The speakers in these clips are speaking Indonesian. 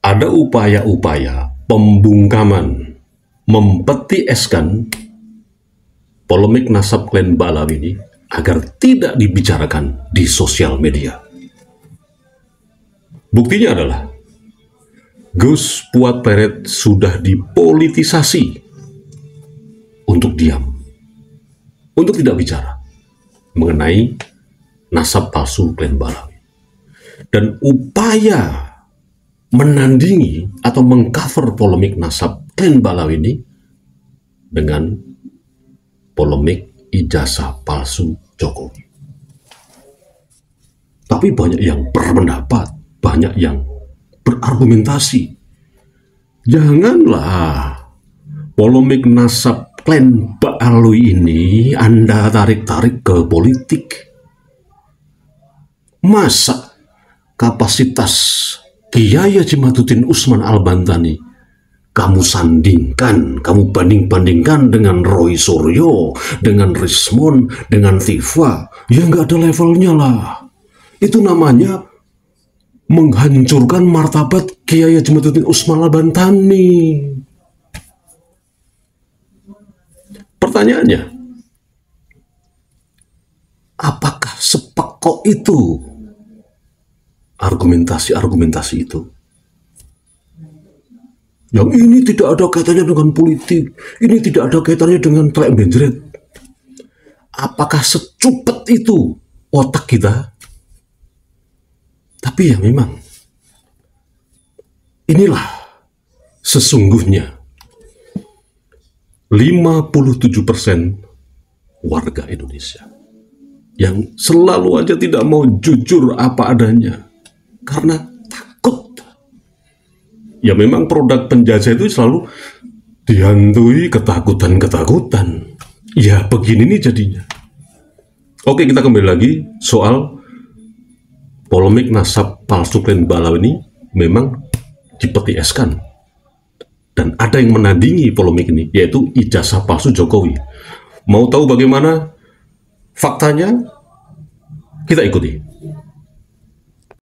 ada upaya-upaya pembungkaman, mempeti eskan polemik nasab klan Balawi ini agar tidak dibicarakan di sosial media. Buktinya adalah Gus Puat Peret sudah dipolitisasi untuk diam, untuk tidak bicara mengenai nasab palsu klan Balawi. Dan upaya menandingi atau mengcover polemik nasab klan Balawi ini dengan polemik ijazah palsu Jokowi. Tapi banyak yang berpendapat, banyak yang berargumentasi. Janganlah polemik nasab klan Balawi ini Anda tarik-tarik ke politik. Masa kapasitas Kiai Haji Madudin Usman Al-Bantani kamu sandingkan, kamu banding-bandingkan dengan Roy Suryo, dengan Rismon, dengan Tifa, ya nggak ada levelnya lah. Itu namanya menghancurkan martabat Kiai Haji Madudin Usman Al-Bantani. Pertanyaannya, apakah sepekok itu argumentasi-argumentasi itu? Yang ini tidak ada kaitannya dengan politik, ini tidak ada kaitannya dengan telek benjret. Apakah secupet itu otak kita? Tapi ya memang, inilah sesungguhnya 57% warga Indonesia yang selalu aja tidak mau jujur apa adanya karena takut. Ya memang produk penjajah itu selalu dihantui ketakutan-ketakutan. Ya begini nih jadinya. Oke, kita kembali lagi soal polemik nasab palsu klan Balawi ini memang dipeti eskan. Dan ada yang menandingi polemik ini, yaitu ijazah palsu Jokowi. Mau tahu bagaimana faktanya? Kita ikuti.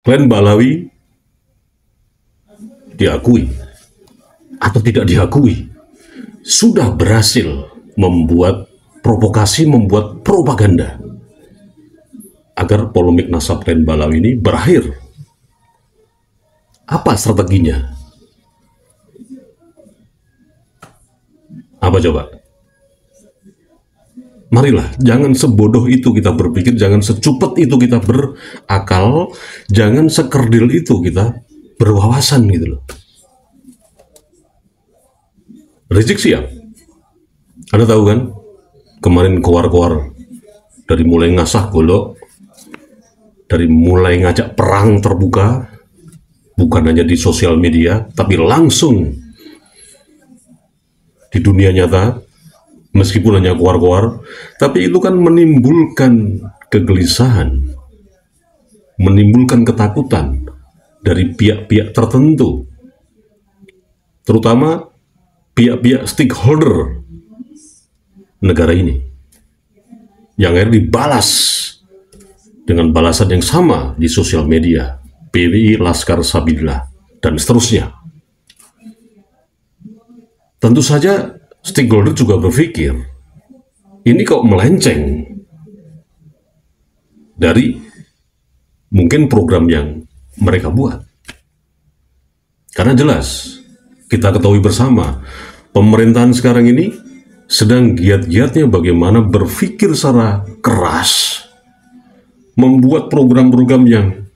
Klan Balawi diakui atau tidak diakui sudah berhasil membuat provokasi, membuat propaganda agar polemik nasab klan Balawi ini berakhir. Apa strateginya? Apa coba? Marilah, jangan sebodoh itu kita berpikir, jangan secupet itu kita berakal, jangan sekerdil itu kita berwawasan gitu loh. Rizik Syihab, Anda tahu kan, kemarin keluar-keluar dari mulai ngasah golok, dari mulai ngajak perang terbuka, bukan hanya di sosial media, tapi langsung di dunia nyata, meskipun hanya keluar-keluar, tapi itu kan menimbulkan kegelisahan, menimbulkan ketakutan dari pihak-pihak tertentu, terutama pihak-pihak stakeholder negara ini, yang akhirnya dibalas dengan balasan yang sama di sosial media, PWI, Laskar Sabilillah, dan seterusnya. Tentu saja stakeholder juga berpikir, ini kok melenceng dari mungkin program yang mereka buat. Karena jelas, kita ketahui bersama, pemerintahan sekarang ini sedang giat-giatnya bagaimana berpikir secara keras, membuat program-program yang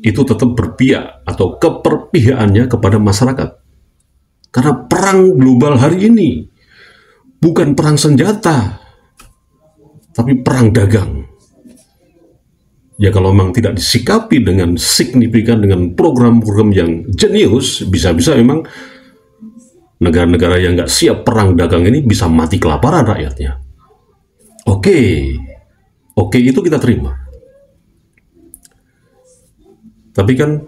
itu tetap berpihak atau keperpihakannya kepada masyarakat. Karena perang global hari ini bukan perang senjata, tapi perang dagang. Ya kalau memang tidak disikapi dengan signifikan, dengan program-program yang jenius, bisa-bisa memang negara-negara yang nggak siap perang dagang ini bisa mati kelaparan rakyatnya. Oke, itu kita terima. Tapi kan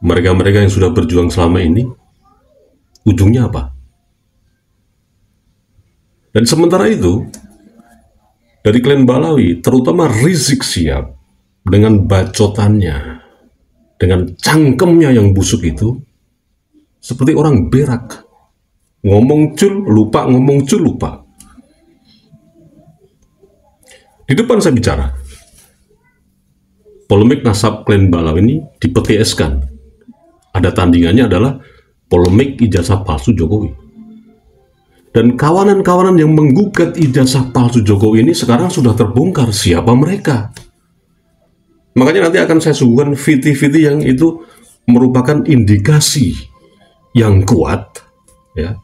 mereka-mereka yang sudah berjuang selama ini, ujungnya apa? Dan sementara itu, dari klan Balawi, terutama Rizik Syihab, dengan bacotannya, dengan cangkemnya yang busuk itu, seperti orang berak. Ngomong cul, lupa, ngomong cul, lupa. Di depan saya bicara, polemik nasab klan Balawi ini di PTS kan. Ada tandingannya adalah polemik ijazah palsu Jokowi. Dan kawanan-kawanan yang menggugat ijazah palsu Jokowi ini sekarang sudah terbongkar siapa mereka. Makanya nanti akan saya suguhkan VT-VT yang itu merupakan indikasi yang kuat, ya.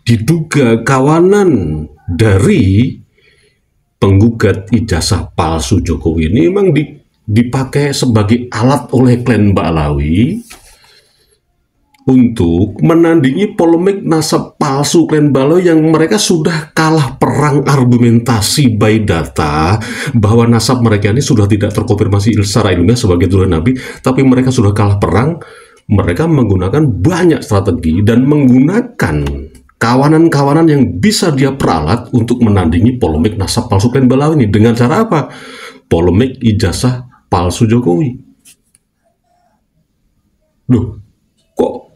Diduga kawanan dari penggugat ijazah palsu Jokowi ini memang dipakai sebagai alat oleh klan Balawi untuk menandingi polemik nasab palsu klan Balawi yang mereka sudah kalah perang argumentasi by data bahwa nasab mereka ini sudah tidak terkonfirmasi secara ilmiah sebagai turunan Nabi, tapi mereka sudah kalah perang. Mereka menggunakan banyak strategi dan menggunakan kawanan-kawanan yang bisa dia peralat untuk menandingi polemik nasab palsu klan Balawi ini. Dengan cara apa? Polemik ijazah palsu Jokowi. Loh, kok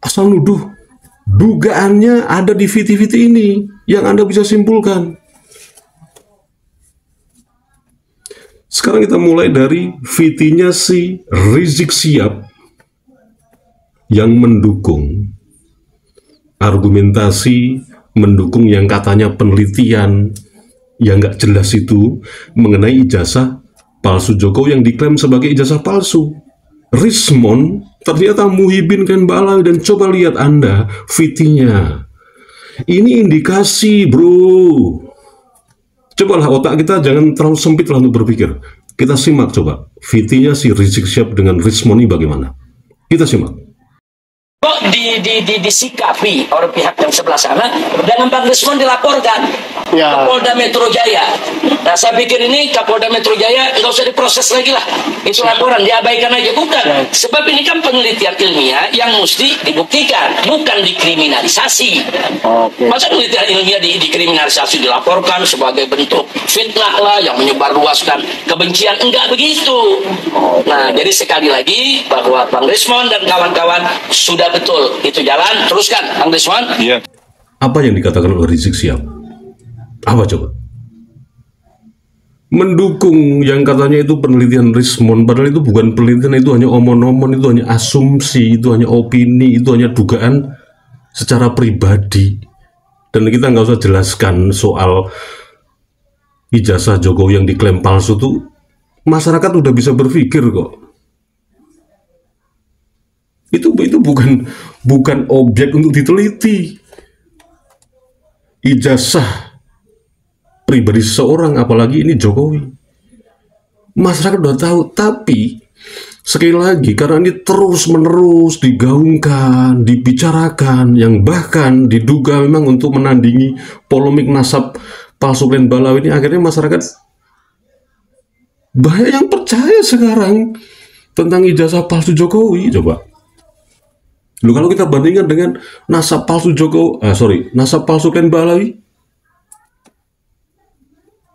asal nuduh? Dugaannya ada di VT-VT ini yang Anda bisa simpulkan. Sekarang kita mulai dari VT-nya si Rizik Syihab yang mendukung argumentasi, mendukung yang katanya penelitian yang nggak jelas itu mengenai ijazah palsu Jokowi yang diklaim sebagai ijazah palsu. Rismon ternyata Muhyiddin klan Balawi, dan coba lihat Anda VT-nya. Ini indikasi, bro. Cobalah otak kita jangan terlalu sempit lah untuk berpikir. Kita simak coba VT-nya si Rizik Syihab dengan Rismon ini bagaimana. Kita simak. Kok disikapi oleh pihak yang sebelah sana dan Bang Rismon dilaporkan ke Polda Metro Jaya. Nah, saya pikir ini Kapolda Metro Jaya nggak usah diproses lagi lah. Itu laporan diabaikan aja, bukan. Sebab ini kan penelitian ilmiah yang mesti dibuktikan, bukan dikriminalisasi. Masa penelitian ilmiah dikriminalisasi, dilaporkan sebagai bentuk fitnah lah yang menyebarluaskan kebencian? Enggak begitu. Nah, jadi sekali lagi bahwa Bang Rismon dan kawan-kawan sudah betul itu jalan, teruskan Bang Rismon. Iya. Apa yang dikatakan oleh Rizik Syihab? Apa coba? Mendukung yang katanya itu penelitian Rismon, padahal itu bukan penelitian, itu hanya omon-omon, itu hanya asumsi, itu hanya opini, itu hanya dugaan secara pribadi. Dan kita nggak usah jelaskan soal ijazah Jokowi yang diklaim palsu tuh, masyarakat udah bisa berpikir kok. Itu bukan objek untuk diteliti. Ijazah pribadi seseorang, apalagi ini Jokowi. Masyarakat udah tahu, tapi sekali lagi karena ini terus-menerus digaungkan, dibicarakan, yang bahkan diduga memang untuk menandingi polemik nasab palsu klan Balawi ini, akhirnya masyarakat banyak yang percaya sekarang tentang ijazah palsu Jokowi. Coba. Loh, kalau kita bandingkan dengan nasab palsu nasab palsu klan Balawi,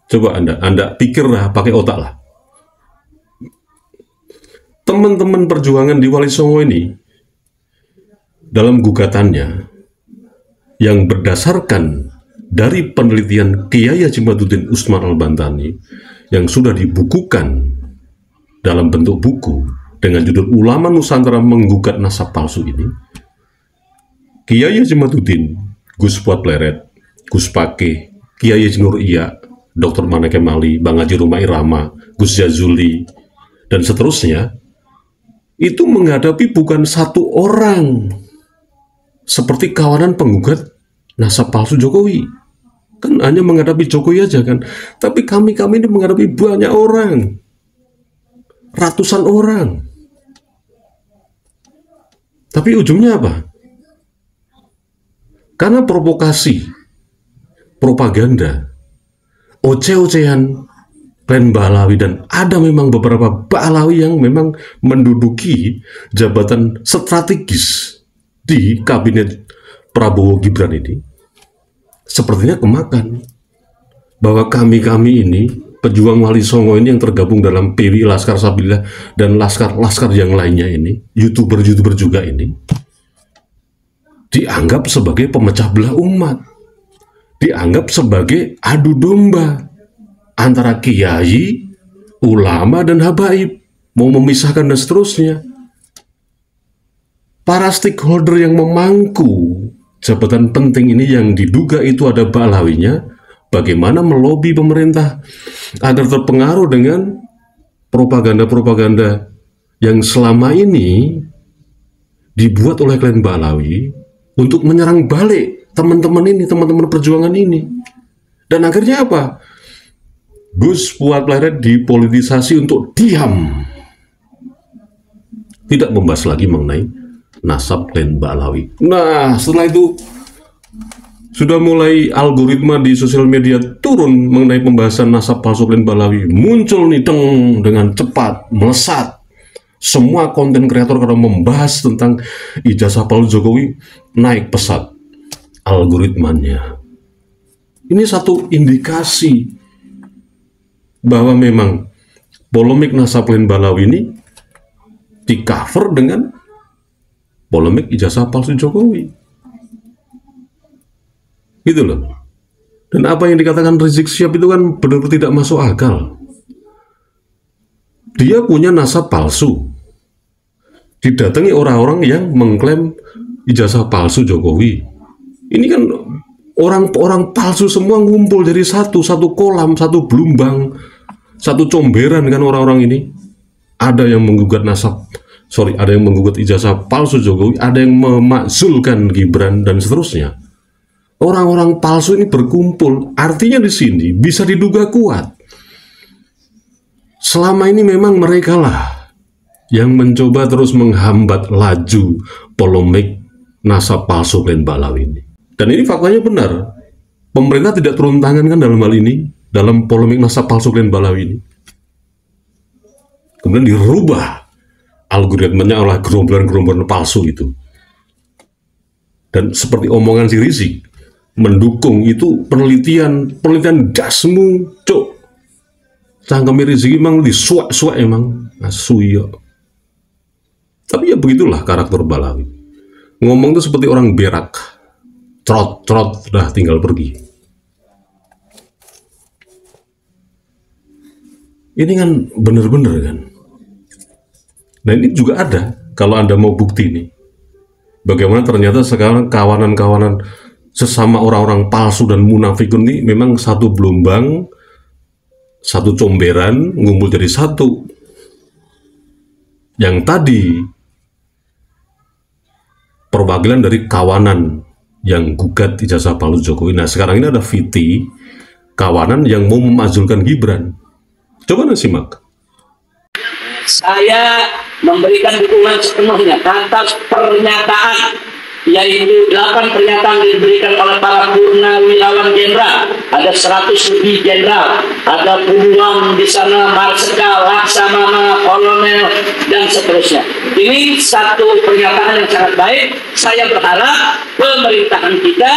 coba Anda pikirlah, pakai otak lah. Teman-teman perjuangan di Wali Songo ini dalam gugatannya yang berdasarkan dari penelitian Kiai Haji Madudin Usman Al-Bantani yang sudah dibukukan dalam bentuk buku dengan judul Ulama Nusantara Menggugat Nasab Palsu ini, Kiai Haji Madudin, Gus Fuad Pleret, Gus Pake, Kiai Haji Nur Iya, Dr. Mane Kemali, Bang Haji Rumah Irama, Gus Jazuli, dan seterusnya, itu menghadapi bukan satu orang seperti kawanan penggugat nasab palsu Jokowi. Kan hanya menghadapi Jokowi aja kan, tapi kami ini menghadapi banyak orang, ratusan orang. Tapi ujungnya apa? Karena provokasi, propaganda, oceh-ocehan klan Balawi, dan ada memang beberapa Balawi yang memang menduduki jabatan strategis di kabinet Prabowo Gibran ini, sepertinya kemakan bahwa kami ini pejuang Wali Songo ini yang tergabung dalam PWI Laskar Sabilillah dan laskar yang lainnya ini, YouTuber juga ini, dianggap sebagai pemecah belah umat, dianggap sebagai adu domba antara kiai, ulama, dan habaib, mau memisahkan dan seterusnya. Para stakeholder yang memangku jabatan penting ini yang diduga itu ada Ba'alawinya, bagaimana melobi pemerintah agar terpengaruh dengan propaganda-propaganda yang selama ini dibuat oleh klan Ba'alawi untuk menyerang balik teman-teman ini, teman-teman perjuangan ini. Dan akhirnya apa? Gus Fuad Pleret dipolitisasi untuk diam, tidak membahas lagi mengenai nasab klan Ba'alawi. Nah, setelah itu sudah mulai algoritma di sosial media turun mengenai pembahasan nasab palsu klan Ba'alawi. Muncul nih dengan cepat, melesat. Semua konten kreator kalau membahas tentang ijazah palsu Jokowi naik pesat algoritmanya. Ini satu indikasi bahwa memang polemik nasab klan Ba'alawi ini di cover dengan polemik ijazah palsu Jokowi. Gitu loh. Dan apa yang dikatakan Rizik Syihab itu kan benar-benar tidak masuk akal. Dia punya nasab palsu, didatangi orang-orang yang mengklaim ijazah palsu Jokowi. Ini kan orang-orang palsu semua ngumpul jadi satu kolam, satu belumbang, satu comberan kan orang-orang ini. Ada yang menggugat ada yang menggugat ijazah palsu Jokowi, ada yang memakzulkan Gibran dan seterusnya. Orang-orang palsu ini berkumpul, artinya di sini bisa diduga kuat. Selama ini memang mereka lah yang mencoba terus menghambat laju polemik nasab palsu klan Ba'alawi ini. Dan ini faktanya benar. Pemerintah tidak turun tangan kan dalam hal ini, dalam polemik nasab palsu klan Ba'alawi ini. Kemudian dirubah algoritmanya oleh gerombolan-gerombolan palsu itu. Dan seperti omongan si Rizik, mendukung itu penelitian dasmu, cok. Cangkeme Rizik emang disuak-suak emang, asuyo. Tapi ya begitulah karakter Ba'alawi. Ngomong itu seperti orang berak, cerot-cerot, dah tinggal pergi. Ini kan bener-bener kan. Nah ini juga ada, kalau Anda mau bukti nih. Bagaimana ternyata sekarang kawanan-kawanan sesama orang-orang palsu dan munafikun ini memang satu gelombang, satu comberan, ngumpul jadi satu. Yang tadi perwakilan dari kawanan yang gugat ijazah palsu Jokowi. Nah sekarang ini ada VT, kawanan yang mau memakzulkan Gibran. Coba nih simak. Saya memberikan dukungan sepenuhnya atas pernyataan, yaitu 8 pernyataan diberikan oleh para purnawirawan jenderal. Ada 100 lebih jenderal, ada puluhan di sana marsikal, laksamana, kolonel, dan seterusnya. Ini satu pernyataan yang sangat baik. Saya berharap pemerintahan kita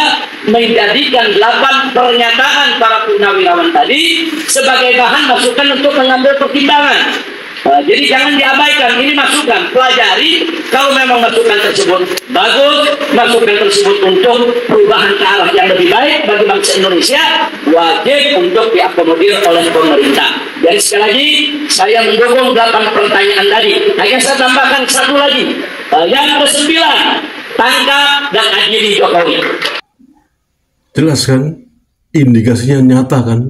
menjadikan 8 pernyataan para purnawirawan tadi sebagai bahan masukan untuk mengambil pertimbangan. Jadi jangan diabaikan, ini masukan, pelajari. Kalau memang masukan tersebut bagus, masukan tersebut untuk perubahan ke arah yang lebih baik bagi bangsa Indonesia, wajib untuk diakomodir oleh pemerintah. Jadi sekali lagi, saya mendukung 8 pertanyaan tadi. Hanya saya tambahkan satu lagi, yang ke-9, tangkap dan adili Jokowi. Jelas kan? Indikasinya nyata kan?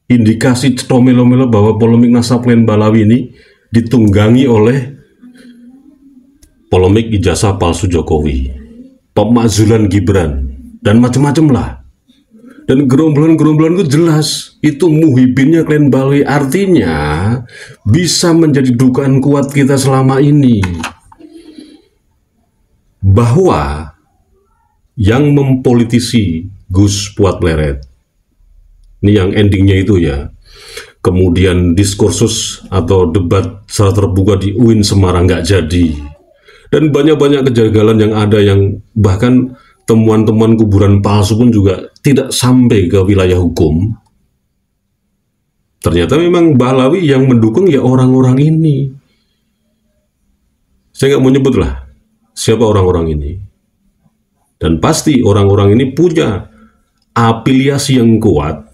Indikasi comelo-melo bahwa polemik nasab klan Ba'alawi ini ditunggangi oleh polemik ijazah palsu Jokowi, pemakzulan Gibran, dan macam-macam lah. Dan gerombolan-gerombolan itu jelas, itu muhibinnya klan Ba'alawi, artinya bisa menjadi dugaan kuat kita selama ini bahwa yang mempolitisi Gus Fuad Pleret, ini yang endingnya itu ya, kemudian diskursus atau debat secara terbuka di UIN Semarang nggak jadi, dan banyak-banyak kejanggalan yang ada, yang bahkan temuan-temuan kuburan palsu pun juga tidak sampai ke wilayah hukum. Ternyata memang Ba'alawi yang mendukung ya orang-orang ini. Saya nggak mau nyebut lah siapa orang-orang ini. Dan pasti orang-orang ini punya afiliasi yang kuat,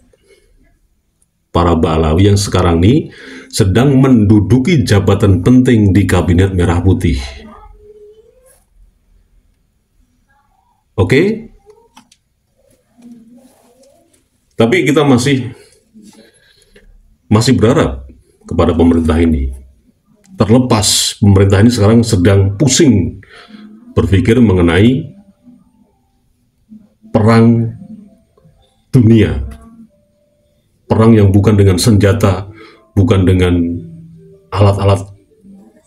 para Ba'alawi yang sekarang ini sedang menduduki jabatan penting di Kabinet Merah Putih. Oke? Tapi kita masih berharap kepada pemerintah ini. Terlepas pemerintah ini sekarang sedang pusing berpikir mengenai perang dunia. Perang yang bukan dengan senjata, bukan dengan alat-alat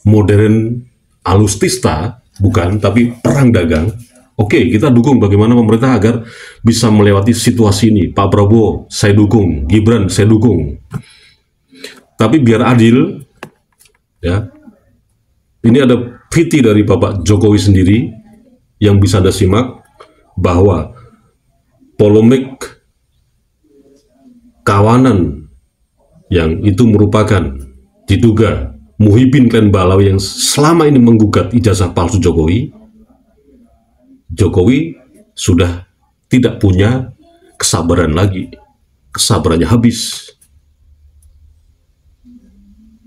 modern alustista, bukan, tapi perang dagang. Oke, kita dukung bagaimana pemerintah agar bisa melewati situasi ini. Pak Prabowo, saya dukung. Gibran, saya dukung. Tapi biar adil, ya, ini ada viti dari Bapak Jokowi sendiri yang bisa Anda simak, bahwa polemik kawanan yang itu merupakan diduga Muhyiddin Klen Ba'alawi yang selama ini menggugat ijazah palsu Jokowi sudah tidak punya kesabaran lagi, kesabarannya habis.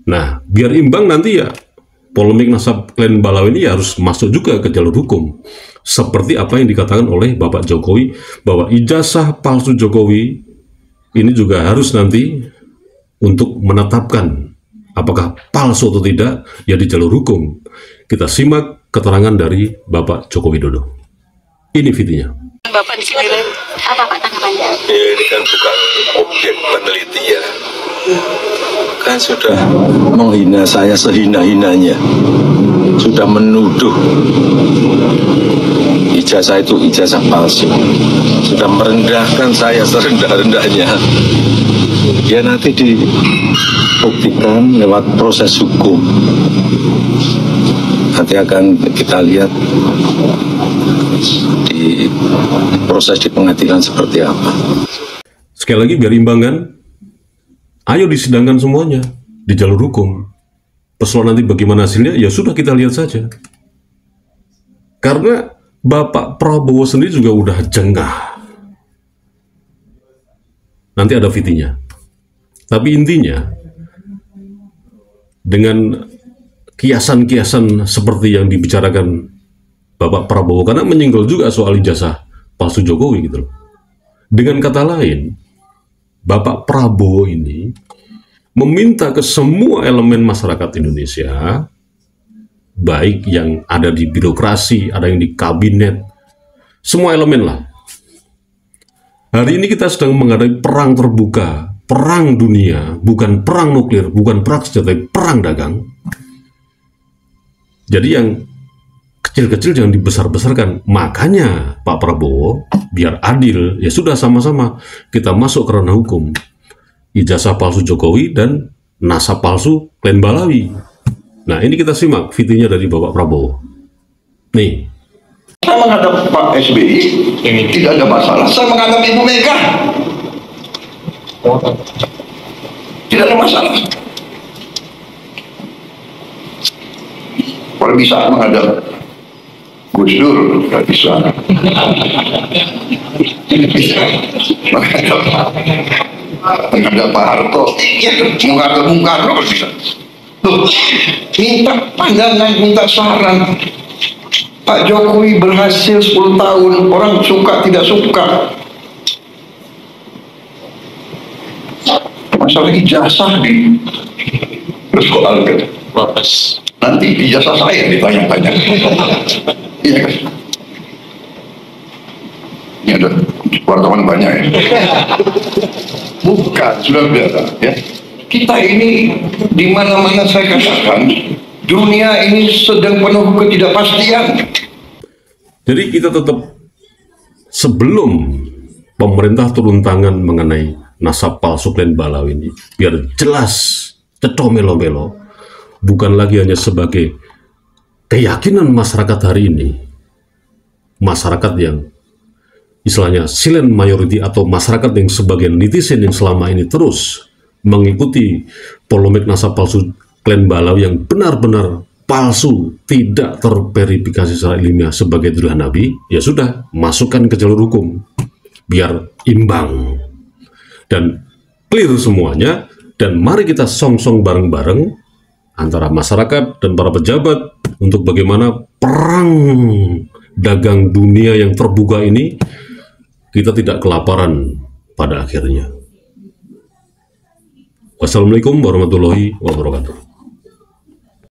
Nah, biar imbang nanti ya, polemik nasab Klen Ba'alawi ini harus masuk juga ke jalur hukum. Seperti apa yang dikatakan oleh Bapak Jokowi, bahwa ijazah palsu Jokowi ini juga harus nanti untuk menetapkan apakah palsu atau tidak, ya di jalur hukum. Kita simak keterangan dari Bapak Joko Widodo. Ini videonya. Bapak di sini apa Pak tanggapannya? Ya, ini kan bukan objek penelitian. Kan sudah menghina saya sehina-hinanya. Sudah menuduh ijazah itu ijazah palsu. Sudah merendahkan saya serendah-rendahnya. Ya nanti dibuktikan lewat proses hukum. Nanti akan kita lihat di proses di pengadilan seperti apa. Sekali lagi biar imbang kan, ayo disidangkan semuanya di jalur hukum. Persoalan nanti bagaimana hasilnya, ya sudah kita lihat saja. Karena Bapak Prabowo sendiri juga udah jengah. Nanti ada fitinya. Tapi intinya, dengan kiasan-kiasan seperti yang dibicarakan Bapak Prabowo, karena menyinggung juga soal ijazah palsu Jokowi gitu loh. Dengan kata lain, Bapak Prabowo ini meminta ke semua elemen masyarakat Indonesia, baik yang ada di birokrasi, ada yang di kabinet, semua elemen lah. Hari ini kita sedang menghadapi perang terbuka, perang dunia, bukan perang nuklir, bukan perang senjata, perang dagang. Jadi yang kecil-kecil jangan dibesar-besarkan. Makanya Pak Prabowo, biar adil, ya sudah sama-sama kita masuk ke ranah hukum. Ijazah palsu Jokowi dan nasab palsu Klen Ba'alawi. Nah, ini kita simak videonya dari Bapak Prabowo. Nih. Saya menghadap Pak SBY, ini tidak ada masalah. Saya menghadap Ibu Mega, tidak ada masalah. Kalau bisa menghadap Gus Dur, tidak bisa. Menghadap Pak Harto, menghadap Bung Karno bisa. Tuh, minta pandangan, minta saran. Pak Jokowi berhasil 10 tahun, orang suka tidak suka. Masalah ijazah nih, persoalkan. Nanti ijazah saya ditanya-tanya. Iya kan? Ini ada wartawan banyak ya. Bukan, sudah biasa ya. Kita ini di mana-mana saya katakan, dunia ini sedang penuh ketidakpastian. Jadi kita tetap, sebelum pemerintah turun tangan mengenai nasab palsu Klen Ba'alawi ini, biar jelas, ceto melo-melo, bukan lagi hanya sebagai keyakinan masyarakat hari ini, masyarakat yang istilahnya silent majority atau masyarakat yang sebagian netizen yang selama ini terus mengikuti polemik nasab palsu Klen Ba'alawi yang benar-benar palsu, tidak terverifikasi secara ilmiah sebagai tuduhan Nabi, ya sudah, masukkan ke jalur hukum biar imbang dan clear semuanya. Dan mari kita song-song bareng-bareng antara masyarakat dan para pejabat untuk bagaimana perang dagang dunia yang terbuka ini kita tidak kelaparan pada akhirnya. Wassalamualaikum warahmatullahi wabarakatuh.